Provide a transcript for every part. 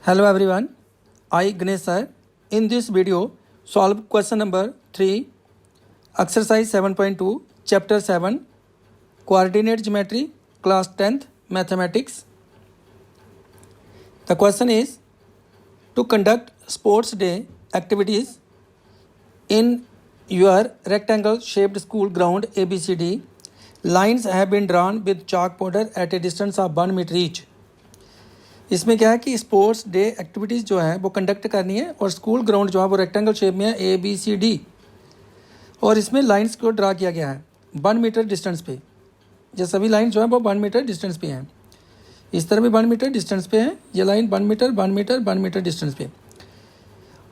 Hello everyone, I Ganesh sir. In this video, solve question number 3, exercise 7.2, chapter 7, coordinate geometry, class 10th, mathematics. The question is, to conduct sports day activities in your rectangle shaped school ground ABCD, lines have been drawn with chalk powder at a distance of 1 meter each. इसमें क्या है कि sports day activities जो है वो conduct करनी है और स्कूल ग्राउंड जो है वो रेक्टेंगल शेप में है ABCD और इसमें लाइंस को ड्रा किया गया है 1 मीटर डिस्टेंस पे। ये सभी लाइन जो है वो 1 मीटर डिस्टेंस पे हैं। इस तरह भी 1 मीटर डिस्टेंस पे है, ये line 1 metre 1 metre 1 metre distance पे।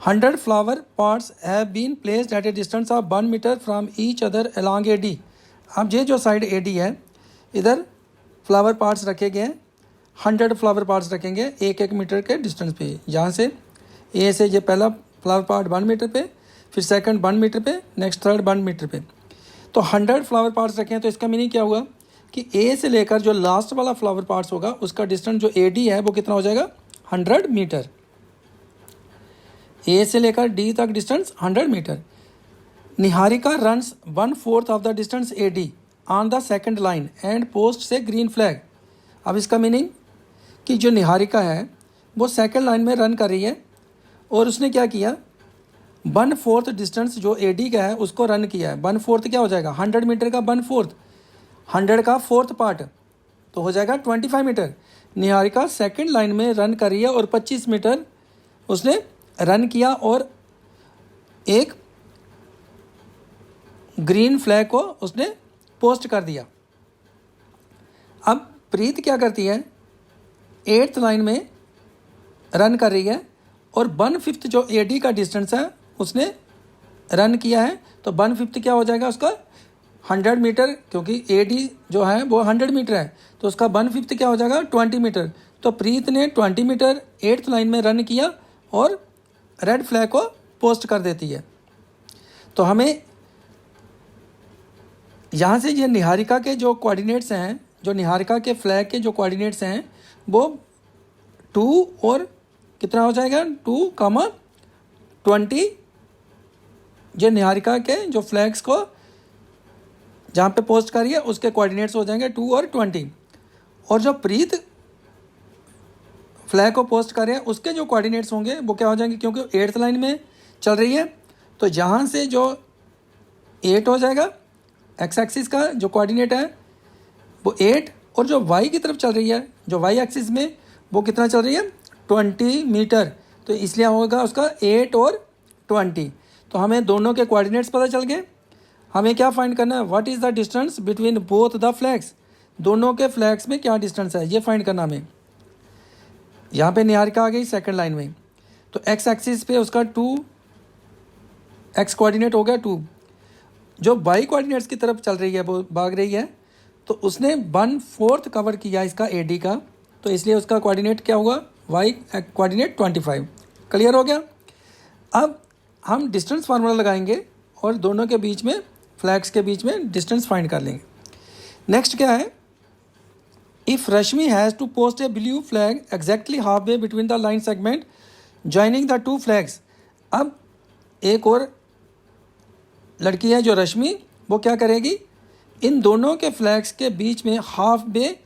100 flower pots have been placed at a distance of 1 metre from each other along AD। अब ये जो साइड AD है इधर फ्लावर पॉट्स रखे गए हैं, 100 फ्लावर पॉट्स रखेंगे 1-1 मीटर के डिस्टेंस पे। यहाँ से ए से ये पहला फ्लावर पॉट 1 मीटर पे, फिर सेकंड 1 मीटर पे, नेक्स्ट थर्ड 1 मीटर पे। तो 100 फ्लावर पॉट्स रखे हैं, तो इसका मीनिंग क्या हुआ कि ए से लेकर जो लास्ट वाला फ्लावर पॉट्स होगा उसका डिस्टेंस जो AD है वो कितना हो जाएगा 100 मीटर। ए से लेकर D तक distance 100 metre. Niharika runs 1/4 of the distance AD on the second line and post से ग्रीन फ्लैग। अब इसका मीनिंग कि जो निहारिका है वो सेकंड लाइन में रन कर रही है और उसने क्या किया 1/4 डिस्टेंस जो AD का है उसको रन किया है। 1/4 क्या हो जाएगा 100 मीटर का 1/4, 100 का 4th पार्ट तो हो जाएगा 25 मीटर। निहारिका सेकंड लाइन में रन कर रही है और 25 मीटर उसने रन किया और एक ग्रीन फ्लैग को उसने पोस्ट कर दिया। अब प्रीत क्या करती है 8th लाइन में रन कर रही है और 1/5 जो AD का डिस्टेंस है उसने रन किया है, तो 1/5 क्या हो जाएगा उसका 100 मीटर, क्योंकि AD जो है वो 100 मीटर है तो उसका 1/5 क्या हो जाएगा 20 मीटर। तो प्रीत ने 20 मीटर 8th लाइन में रन किया और रेड फ्लैग को पोस्ट कर देती है। तो हमें यहाँ से ये निहारिका के जो कोऑर्डिनेट्स हैं, जो निहारिका के फ्लैग के जो कोऑर्डिनेट्स हैं वो 2 और कितना हो जाएगा 2,20। जो निहारिका के जो फ्लैग्स को जहाँ पे पोस्ट करी है उसके कोऑर्डिनेट्स हो जाएंगे 2 और 20। और जो प्रीत फ्लैग को पोस्ट कर रहे हैं उसके जो कोऑर्डिनेट्स होंगे वो क्या हो जाएंगे, क्योंकि 8th लाइन में चल रही है तो यहाँ से जो 8 हो जाएगा एक्स एक्सिस का जो कोऑर्डिनेट है वो 8, और जो वाई की तरफ चल रही है जो वाई एक्सिस में वो कितना चल रही है 20 मीटर, तो इसलिए होगा उसका 8 और 20। तो हमें दोनों के कोऑर्डिनेट्स पता चल गए। हमें क्या फाइंड करना है, what is the distance between both the flags, दोनों के फ्लैग्स में क्या डिस्टेंस है ये फाइंड करना हमें। यहाँ पे निहारिका आ गई सेकंड लाइन में, तो एक्स एक्सिस पे उसका 2 एक्स कोऑर्डिनेट हो गया 2। जो वाई कोऑर्डिनेट्स की तरफ चल रही है वो भाग रही है तो उसने 1/4 कवर किया इसका AD का, तो इसलिए उसका कोऑर्डिनेट क्या हुआ वाई कोऑर्डिनेट 25। क्लियर हो गया। अब हम डिस्टेंस फार्मूला लगाएंगे और दोनों के बीच में फ्लैग्स के बीच में डिस्टेंस फाइंड कर लेंगे। नेक्स्ट क्या है, if Rashmi has to post a blue flag exactly half way between the line segment joining the 2 flags. अब एक और लड़की है जो रश्मि, वो क्या करेगी इन दोनों के फ्लैग्स के बीच में हाफ वे,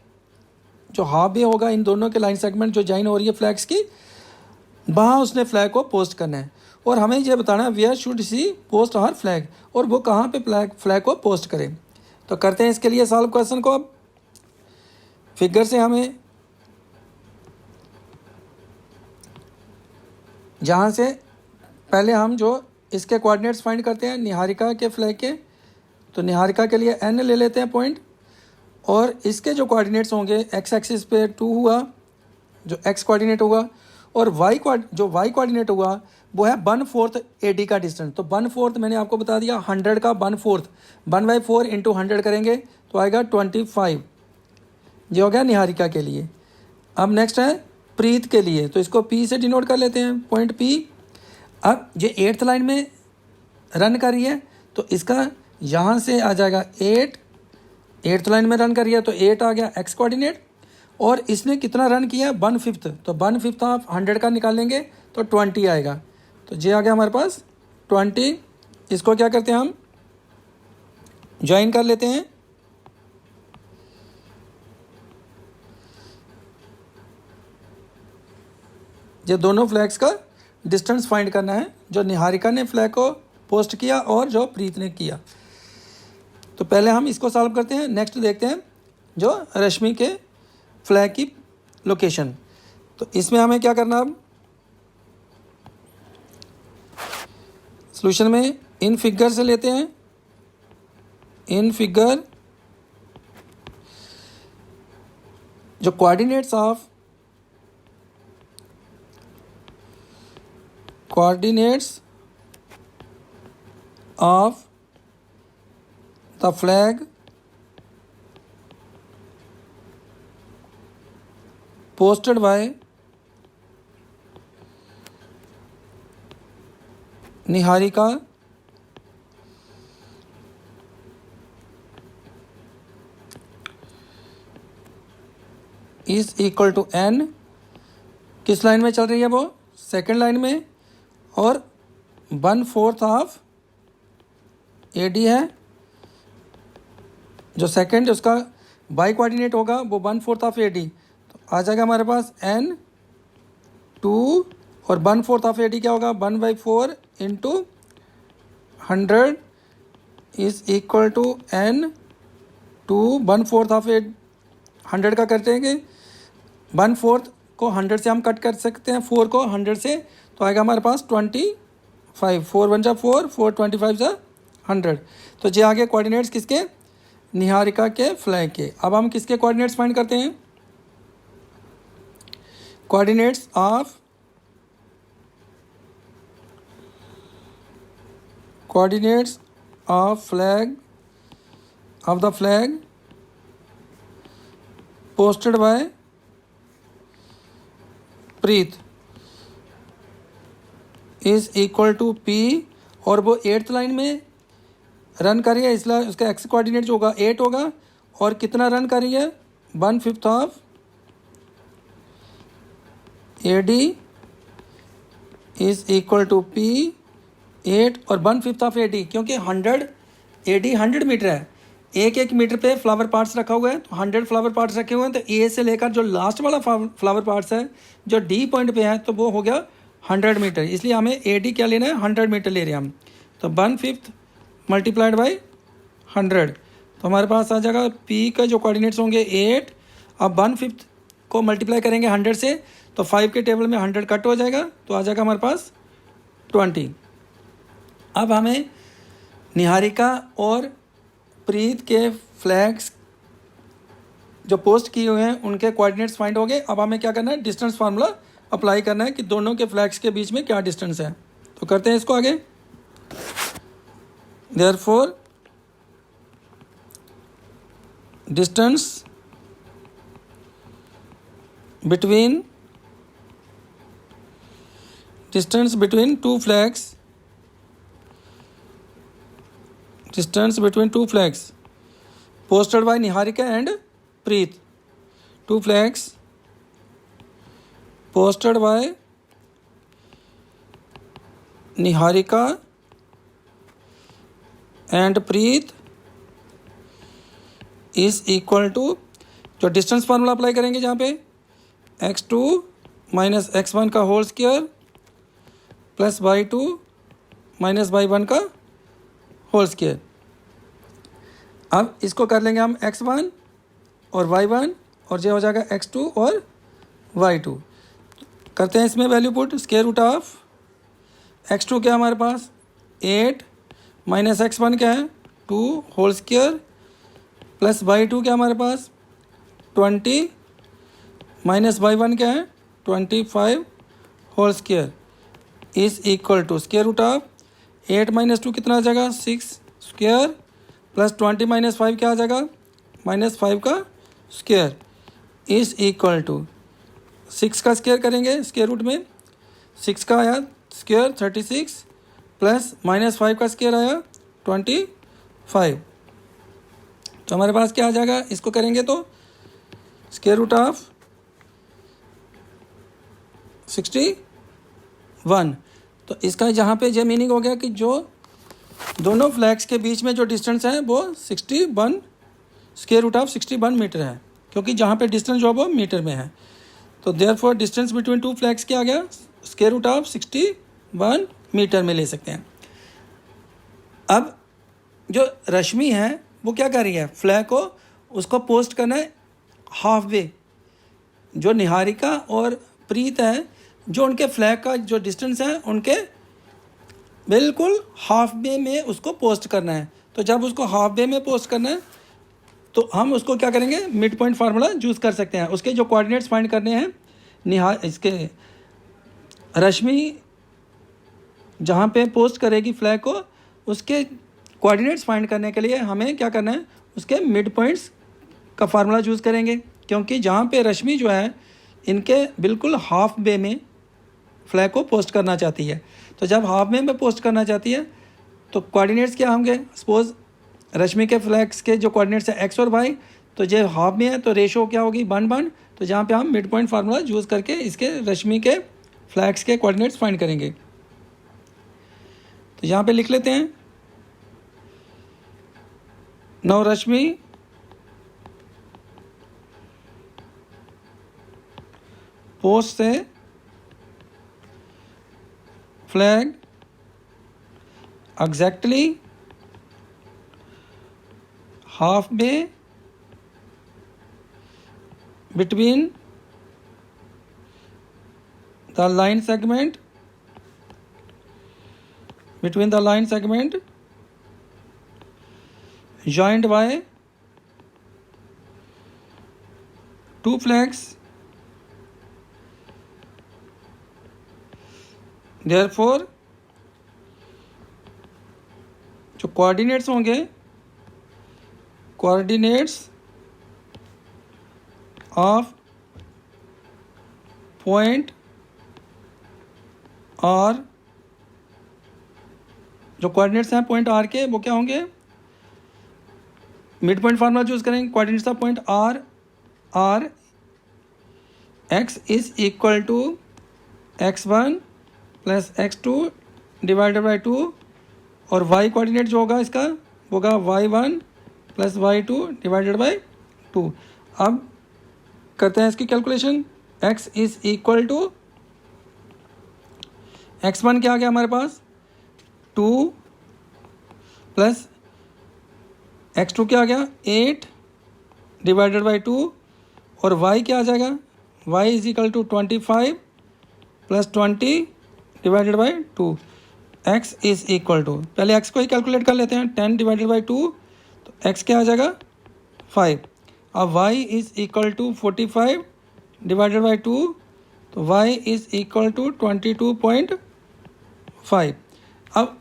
जो हाफ वे होगा इन दोनों के लाइन सेगमेंट जो ज्वाइन हो रही है फ्लैग्स की, वहाँ उसने फ्लैग को पोस्ट करना है और हमें यह बताना है where should she post her flag, और वो कहाँ पे फ्लैग को पोस्ट करे। तो करते हैं इसके लिए सॉल्व क्वेश्चन को। अब फिगर से हमें जहाँ से पहले हम जो इसके कोऑर्डिनेट्स फाइंड करते हैं निहारिका के फ्लैग के, तो निहारिका के लिए N ले लेते हैं पॉइंट, और इसके जो कोऑर्डिनेट्स होंगे एक्स एक्सिस पे 2 हुआ जो x कोऑर्डिनेट होगा, और जो y कोऑर्डिनेट हुआ वो है 1/4 AD का डिस्टेंस। तो 1/4 मैंने आपको बता दिया 100 का 1/4, 1/4 इंटू 100 करेंगे तो आएगा 25। ये हो गया निहारिका के लिए। अब नेक्स्ट है प्रीत के लिए, तो इसको P से डिनोट कर लेते हैं पॉइंट P। अब ये 8th लाइन में रन कर रही है तो इसका यहाँ से आ जाएगा 8th लाइन में रन कर रही है तो 8 आ गया x कोऑर्डिनेट, और इसने कितना रन किया 1/5, तो 1/5 ऑफ 100 का निकालेंगे तो 20 आएगा। तो ये आ गया हमारे पास 20। इसको क्या करते हैं हम ज्वाइन कर लेते हैं। ये दोनों फ्लैग्स का डिस्टेंस फाइंड करना है, जो निहारिका ने फ्लैग को पोस्ट किया और जो प्रीत ने किया। तो पहले हम इसको सॉल्व करते हैं, नेक्स्ट देखते हैं जो रश्मि के फ्लैग की लोकेशन। तो इसमें हमें क्या करना, अब सॉल्यूशन में इन फिगर से लेते हैं। इन फिगर जो coordinates of the flag posted by Niharika is equal to n। किस लाइन में चल रही है वो, सेकंड लाइन में, और 1/4 ऑफ AD है। जो सेकंड उसका बाई कोऑर्डिनेट होगा वो 1/4 ऑफ AD, तो आ जाएगा हमारे पास n 2 और 1/4 ऑफ AD क्या होगा 1/4 into 100 is equal to n 2 1/4 of 100 का करते हैं कि 1/4 को 100 से हम कट कर सकते हैं, 4 को 100 से, तो आएगा हमारे पास 25। 4 1 जा 4, 4 25 जा 100। तो ये आगे कोऑर्डिनेट्स किसके, निहारिका के फ्लैग के। अब हम किसके कोऑर्डिनेट्स फाइंड करते हैं, coordinates of flag of the flag posted by Preet is equal to P, और वो 8th लाइन में रन कर रही है, इसलिए उसका एक्स कोऑर्डिनेट जो होगा 8 होगा, और कितना रन कर रही है 1/5 of AD is equal to P 8 और 1/5 ऑफ AD, क्योंकि 100 AD 100 मीटर है, एक मीटर पे फ्लावर पार्ट्स रखा हुआ है, तो 100 फ्लावर पार्ट्स रखे हुए हैं, तो A से लेकर जो लास्ट वाला फ्लावर पार्ट्स है जो D पॉइंट पे है, तो वो हो गया 100 मीटर। इसलिए हमें AD क्या लेना है 100 मीटर ले रहे हैं हम, तो 1/5 मल्टीप्लाइड बाई 100, तो हमारे पास आ जाएगा P का जो कोऑर्डिनेट्स होंगे 8। अब 1/5 को मल्टीप्लाई करेंगे 100 से, तो 5 के टेबल में 100 कट हो जाएगा, तो आ जाएगा हमारे पास 20। अब हमें निहारिका और प्रीत के फ्लैग्स जो पोस्ट किए हुए हैं उनके कोऑर्डिनेट्स फाइंड हो गए। अब हमें क्या करना है, डिस्टेंस फार्मूला अप्लाई करना है कि दोनों के फ्लैग्स के बीच में क्या डिस्टेंस है। तो करते हैं इसको आगे। Therefore distance between two flags posted by Niharika and Preet, two flags posted by Niharika and Preet is equal to, जो डिस्टेंस फार्मूला अप्लाई करेंगे जहाँ पे x2 माइनस x1 का whole square plus y2 minus y1 का whole square. अब इसको कर लेंगे हम x1 और y1, और ये हो जाएगा x2 और y2। करते हैं इसमें value put, square root of x2 क्या है हमारे पास 8 माइनस x1 क्या है 2 होल स्क्वायर प्लस y2 क्या हमारे पास 20 माइनस y1 क्या है 25 whole square is equal to square root of 8 minus 2 कितना आ जाएगा 6 स्क्वायर प्लस 20 माइनस 5 क्या आ जाएगा -5 का स्क्वायर इज इक्वल टू 6 का स्क्वायर करेंगे, स्क्वायर रूट में 6 का आया स्क्वायर 36 प्लस -5 का स्क्वायर आया 25। तो हमारे पास क्या आ जाएगा, इसको करेंगे तो स्क्वायर रूट ऑफ 61। तो इसका यहाँ पे ये मीनिंग हो गया कि जो दोनों फ्लैग्स के बीच में जो डिस्टेंस है वो 61 स्क्वायर रूट ऑफ 61 मीटर है, क्योंकि जहाँ पे डिस्टेंस जो है वो मीटर में है। तो therefore distance between two flags क्या आ गया, स्क्वायर रूट ऑफ 61 मीटर में ले सकते हैं। अब जो रश्मि है वो क्या कर रही है, फ्लैग को उसको पोस्ट करना है हाफ वे। जो निहारिका और प्रीत है, जो उनके फ्लैग का जो डिस्टेंस है उनके बिल्कुल हाफ वे में उसको पोस्ट करना है। तो जब उसको हाफ वे में पोस्ट करना है तो हम उसको क्या करेंगे, मिड पॉइंट फार्मूला यूज़ कर सकते हैं। उसके जो कोऑर्डिनेट्स फाइंड करने हैं, इसके रश्मि जहाँ पे पोस्ट करेगी फ्लैग को, उसके कोऑर्डिनेट्स फाइंड करने के लिए हमें क्या करना है, उसके मिड पॉइंट्स का फार्मूला यूज़ करेंगे। क्योंकि जहाँ पे रश्मि जो है इनके बिल्कुल हाफ वे में फ्लैग को पोस्ट करना चाहती है। तो जब हाफ वे में पोस्ट करना चाहती है तो कोऑर्डिनेट्स क्या होंगे, सपोज रश्मि के फ्लैग्स के जो कोऑर्डिनेट्स है एक्स और वाई, तो जो हाफ में है तो रेशो क्या होगी 1:1। तो जहाँ पे हम मिड पॉइंट फार्मूला यूज़ करके इसके रश्मि के फ्लैग्स के कोऑर्डिनेट्स फाइंड करेंगे। तो यहाँ पे लिख लेते हैं, नौ रश्मि पोस्ट से flag exactly half way between the line segment joined by two flags, therefore जो कोऑर्डिनेट्स होंगे, कोऑर्डिनेट्स ऑफ पॉइंट आर, जो कोऑर्डिनेट्स हैं पॉइंट आर के वो क्या होंगे, मिड पॉइंट फार्मूला यूज़ करेंगे। Coordinates of point R x is equal to x1 plus x2 divided by 2, और y कोऑर्डिनेट जो होगा इसका होगा y1 plus y2 divided by 2। अब करते हैं इसकी calculation. x is equal to x1 क्या आ गया हमारे पास 2 प्लस x2 क्या आ गया 8 डिवाइडेड बाई 2, और y क्या आ जाएगा, y is equal to 25 plus 20 divided by 2। x is equal to, पहले x को ही कैलकुलेट कर लेते हैं, 10 डिवाइडेड बाई 2, तो x क्या आ जाएगा 5। अब y is equal to 45 divided by 2, तो y इज इक्वल टू 22.5। अब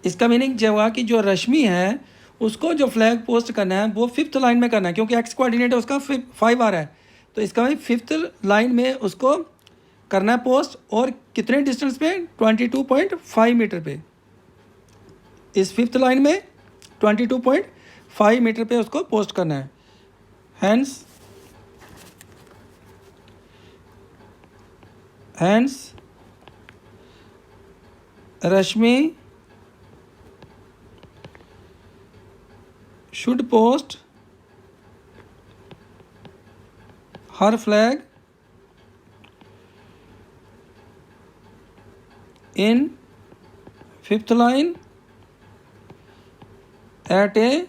इसका मीनिंग जो हुआ कि जो रश्मि है उसको जो फ्लैग पोस्ट करना है वो फिफ्थ लाइन में करना है, क्योंकि x कोऑर्डिनेट है उसका 5 आ रहा है। तो इसका मतलब फिफ्थ लाइन में उसको करना है पोस्ट, और कितने डिस्टेंस पे 22.5 मीटर पे। इस फिफ्थ लाइन में 22.5 मीटर पे उसको पोस्ट करना है। Hence Rashmi should post her flag in fifth line at a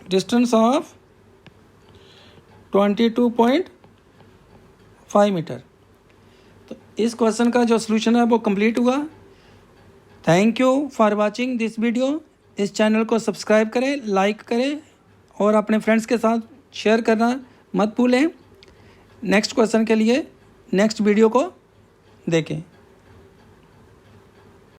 distance of 22.5 metre. तो इस क्वेश्चन का जो सॉल्यूशन है वो कंप्लीट हुआ। Thank you for watching this video. इस चैनल को सब्सक्राइब करें, लाइक करें और अपने फ्रेंड्स के साथ शेयर करना मत भूलें। नेक्स्ट क्वेश्चन के लिए नेक्स्ट वीडियो को देखें।